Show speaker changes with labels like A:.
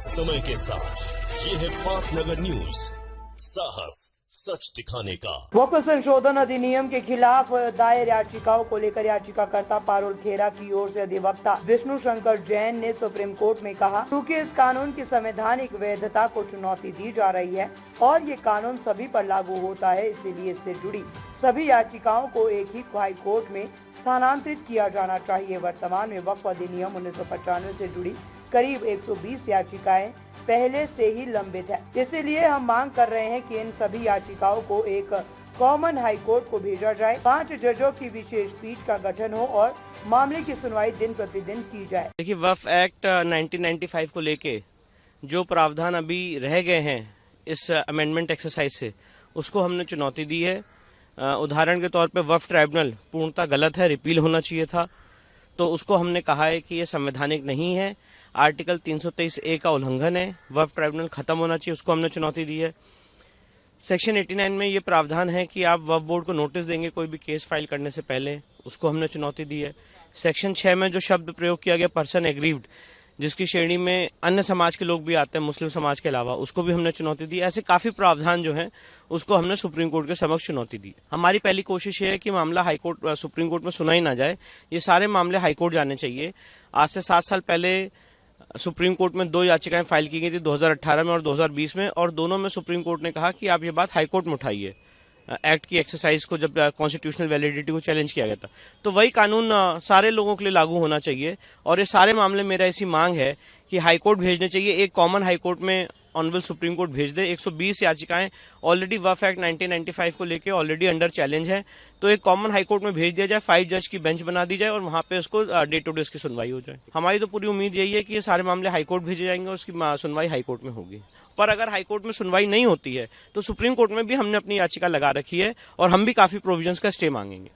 A: समय के साथ ये है पाटनगर न्यूज, साहस सच दिखाने का।
B: वक्फ संशोधन अधिनियम के खिलाफ दायर याचिकाओं को लेकर याचिकाकर्ता पारुल खेरा की ओर से अधिवक्ता विष्णु शंकर जैन ने सुप्रीम कोर्ट में कहा, क्योंकि इस कानून की संवैधानिक वैधता को चुनौती दी जा रही है और ये कानून सभी पर लागू होता है, इसीलिए इससे जुड़ी सभी याचिकाओं को एक ही हाई कोर्ट में स्थानांतरित किया जाना चाहिए। वर्तमान में वक्फ अधिनियम 1995 से जुड़ी करीब 120 याचिकाएं पहले से ही लंबित है, इसीलिए हम मांग कर रहे हैं कि इन सभी याचिकाओं को एक कॉमन हाई कोर्ट को भेजा जाए, 5 जजों की विशेष पीठ का गठन हो और मामले की सुनवाई दिन प्रतिदिन की जाए।
C: देखिए, वक्फ एक्ट 1995 को लेके जो प्रावधान अभी रह गए हैं इस अमेंडमेंट एक्सरसाइज से, उसको हमने चुनौती दी है। उदाहरण के तौर पे वक्फ ट्राइब्यूनल पूर्णतः गलत है, रिपील होना चाहिए था, तो उसको हमने कहा है कि ये संवैधानिक नहीं है, आर्टिकल 323A का उल्लंघन है, वक्फ ट्राइब्यूनल खत्म होना चाहिए, उसको हमने चुनौती दी है। सेक्शन 89 में ये प्रावधान है कि आप वक्फ बोर्ड को नोटिस देंगे कोई भी केस फाइल करने से पहले, उसको हमने चुनौती दी है। सेक्शन 6 में जो शब्द प्रयोग किया गया पर्सन एग्रीव्ड, जिसकी श्रेणी में अन्य समाज के लोग भी आते हैं मुस्लिम समाज के अलावा, उसको भी हमने चुनौती दी। ऐसे काफी प्रावधान जो हैं उसको हमने सुप्रीम कोर्ट के समक्ष चुनौती दी। हमारी पहली कोशिश ये है कि मामला हाई कोर्ट सुप्रीम कोर्ट में सुना ही ना जाए, ये सारे मामले हाई कोर्ट जाने चाहिए। आज से 7 साल पहले सुप्रीम कोर्ट में 2 याचिकाएं फाइल की गई थी, 2018 में और 2020 में, और दोनों में सुप्रीम कोर्ट ने कहा कि आप ये बात हाई कोर्ट में उठाइए। एक्ट की एक्सरसाइज को जब कॉन्स्टिट्यूशनल वैलिडिटी को चैलेंज किया गया था, तो वही कानून सारे लोगों के लिए लागू होना चाहिए। और ये सारे मामले मेरा ऐसी मांग है कि हाई कोर्ट भेजने चाहिए, एक कॉमन हाई कोर्ट में ऑनरेबल सुप्रीम कोर्ट भेज दे। 120 याचिकाएं ऑलरेडी वक्फ एक्ट 1995 को लेके ऑलरेडी अंडर चैलेंज है, तो एक कॉमन हाई कोर्ट में भेज दिया जाए, 5 जज की बेंच बना दी जाए और वहां पे उसको डे टू डे उसकी सुनवाई हो जाए। हमारी तो पूरी उम्मीद यही है कि ये सारे मामले हाई कोर्ट भेजे जाएंगे और उसकी सुनवाई हाई कोर्ट में होगी। पर अगर हाई कोर्ट में सुनवाई नहीं होती है तो सुप्रीम कोर्ट में भी हमने अपनी याचिका लगा रखी है और हम भी काफी प्रोविजंस का स्टे मांगेंगे।